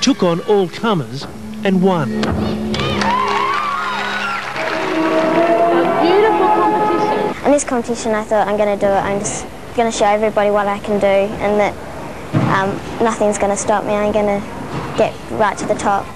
took on all comers and won. In this competition, I thought, I'm going to do it. I'm just going to show everybody what I can do, and that nothing's going to stop me. I'm going to get right to the top.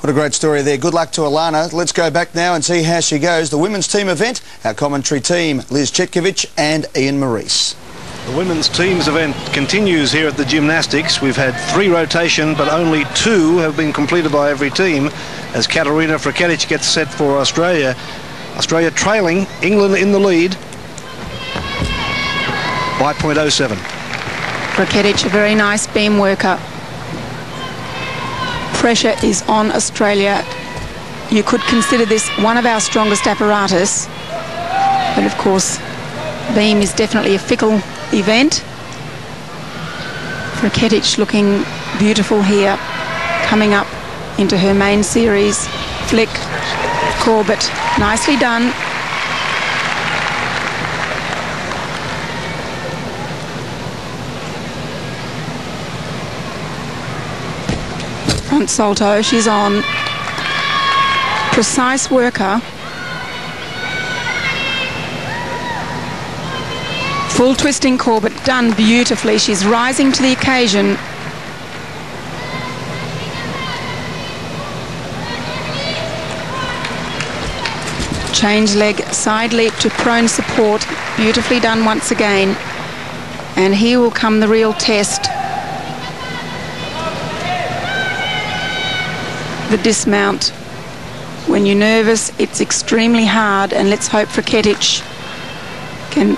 What a great story there. Good luck to Alana. Let's go back now and see how she goes. The women's team event, our commentary team, Liz Chetkovich and Ian Maurice. The women's teams event continues here at the Gymnastics. We've had 3 rotation, but only 2 have been completed by every team as Katarina Frketic gets set for Australia. Australia trailing, England in the lead by .07. Frketic, a very nice beam worker. Pressure is on Australia. You could consider this one of our strongest apparatus, but of course beam is definitely a fickle event. Frketic looking beautiful here, coming up into her main series. Flick, Corbett, nicely done. Front salto, she's on. Precise worker. Full twisting Corbett, done beautifully. She's rising to the occasion. Change leg, side leap to prone support. Beautifully done once again. And here will come the real test. The dismount. When you're nervous, it's extremely hard, and let's hope Frketic can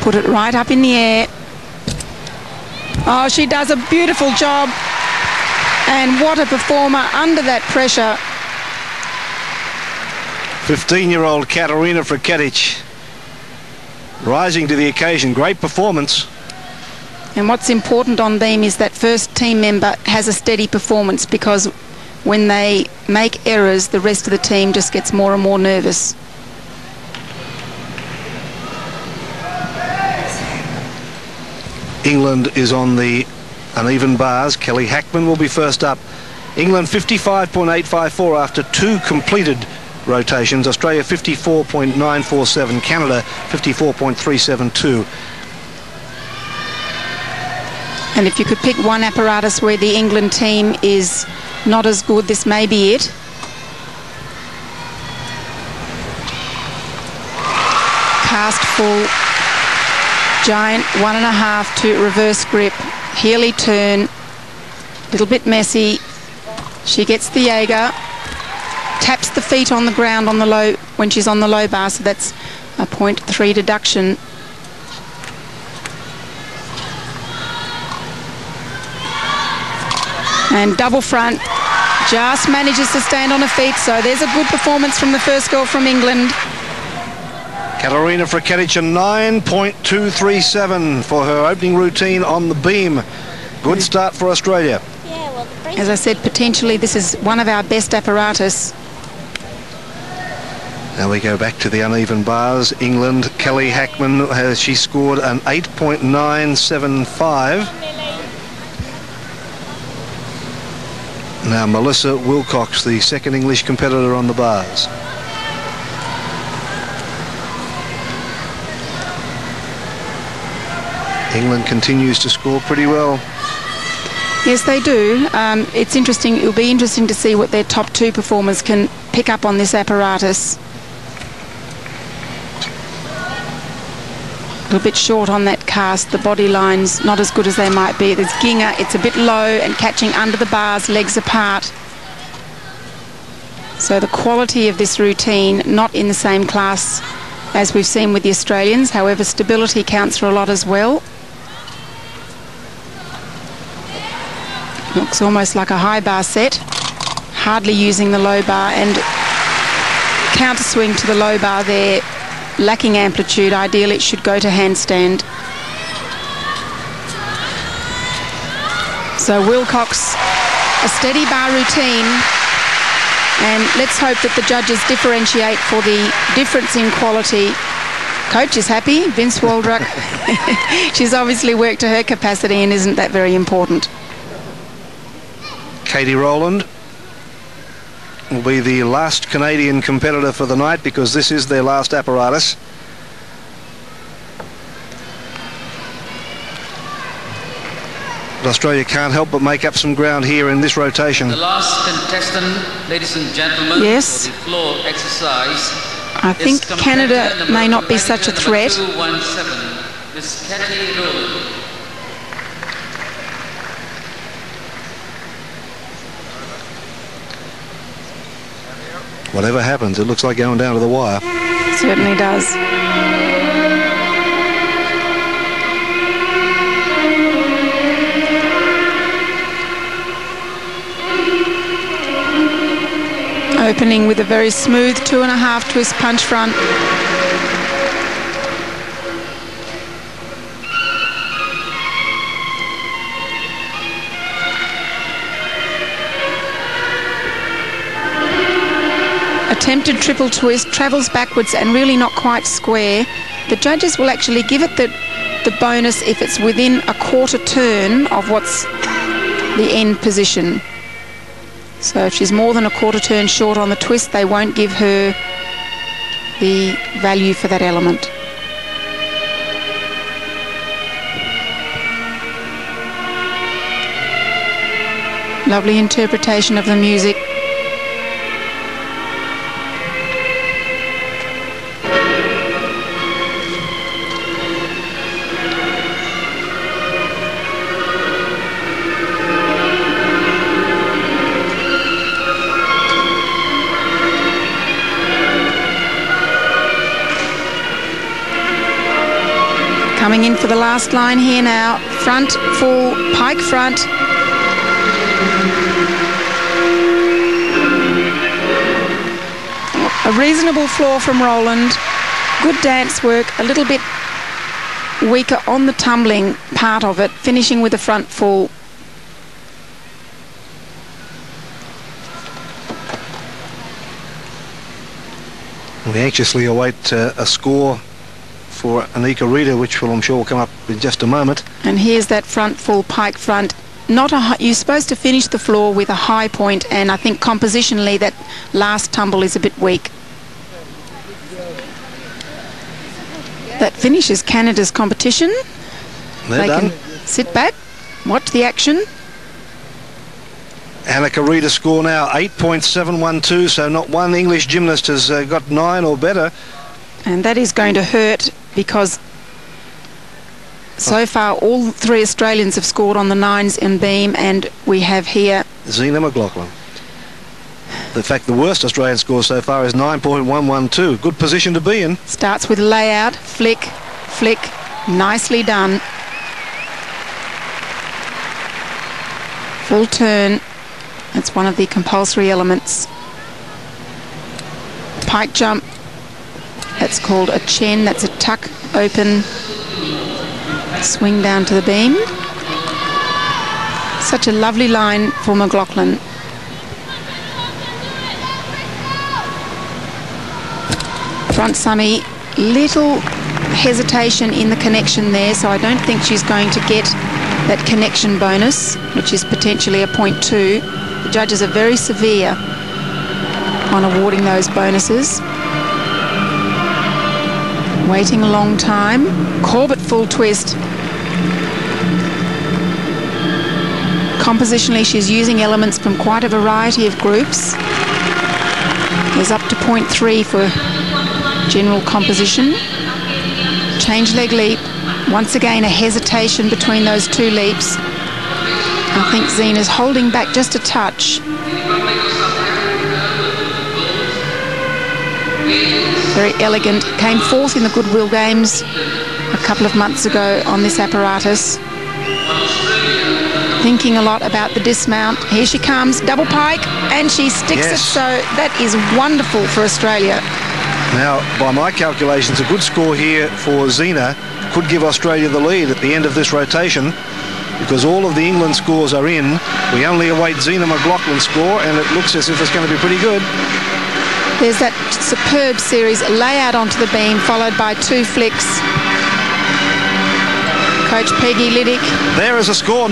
put it right up in the air. Oh, she does a beautiful job. And what a performer under that pressure. 15-year-old Katarina Frketic rising to the occasion. Great performance. And what's important on beam is that first team member has a steady performance, because when they make errors, the rest of the team just gets more and more nervous. England is on the uneven bars. Kelly Hackman will be first up. England 55.854 after 2 completed rotations. Australia 54.947. Canada 54.372. And if you could pick one apparatus where the England team is not as good, this may be it. Cast full, giant 1.5 to reverse grip, Healy turn, little bit messy. She gets the Jaeger, taps the feet on the ground on the low when she's on the low bar, so that's a 0.3 deduction. And double front, just manages to stand on her feet, so there's a good performance from the first girl from England. Katarina Frketic, a 9.237 for her opening routine on the beam. Good start for Australia. As I said, potentially this is one of our best apparatus. Now we go back to the uneven bars. England, Kelly Hackman, she scored an 8.975. Now Melissa Wilcox, the second English competitor on the bars. England continues to score pretty well. Yes, they do. It's interesting. It'll be interesting to see what their top 2 performers can pick up on this apparatus. A little bit short on that cast. The body line's not as good as they might be. There's Ginger. It's a bit low and catching under the bars, legs apart. So the quality of this routine, not in the same class as we've seen with the Australians. However, stability counts for a lot as well. Looks almost like a high bar set. Hardly using the low bar, and counter swing to the low bar there. Lacking amplitude. Ideally it should go to handstand. So Wilcox, a steady bar routine, and let's hope that the judges differentiate for the difference in quality Coach is happy, Vince Waldruck. She's obviously worked to her capacity and isn't that very important. Katie Rowland will be the last Canadian competitor for the night because this is their last apparatus. But Australia can't help but make up some ground here in this rotation. The last contestant, ladies and gentlemen, yes, for the floor exercise. I think Canada may not be such a threat. 217, Miss Katie Rowland. Whatever happens, it looks like going down to the wire. Certainly does. Opening with a very smooth 2.5 twist punch front. Attempted triple twist, travels backwards and really not quite square. The judges will actually give it the bonus if it's within a quarter turn of what's the end position. So if she's more than a quarter turn short on the twist, they won't give her the value for that element. Lovely interpretation of the music. Coming in for the last line here now. Front, full, pike front. A reasonable floor from Rowland. Good dance work, a little bit weaker on the tumbling part of it, finishing with a front full. We anxiously await a score for Anika Rita, which I'm sure will come up in just a moment. And here's that front full pike front. You're supposed to finish the floor with a high point, and I think compositionally that last tumble is a bit weak. That finishes Canada's competition. They're done. Can sit back, watch the action. Anika Rita score now 8.712, so not one English gymnast has got 9 or better. And that is going to hurt because so far all 3 Australians have scored on the 9s in beam, and we have here Zena McLaughlin. In fact, the worst Australian score so far is 9.112. Good position to be in. Starts with layout, flick, flick, nicely done. Full turn, that's one of the compulsory elements. Pike jump, that's called a chen, that's a tuck open swing down to the beam. Such a lovely line for McLaughlin. Front summy, little hesitation in the connection there, so I don't think she's going to get that connection bonus, which is potentially a 0.2. The judges are very severe on awarding those bonuses. Waiting a long time. Corbett full twist. Compositionally, she's using elements from quite a variety of groups. There's up to 0.3 for general composition. Change leg leap. Once again, a hesitation between those 2 leaps. I think Zena's holding back just a touch. Very elegant. Came 4th in the Goodwill Games a couple of months ago on this apparatus. Thinking a lot about the dismount. Here she comes, double pike, and she sticks it, so that is wonderful for Australia. Now, by my calculations, a good score here for Zena could give Australia the lead at the end of this rotation, because all of the England scores are in. We only await Zena McLaughlin's score, and it looks as if it's going to be pretty good. There's that superb series, lay out onto the beam, followed by 2 flicks. Coach Peggy Liddick. There is a score.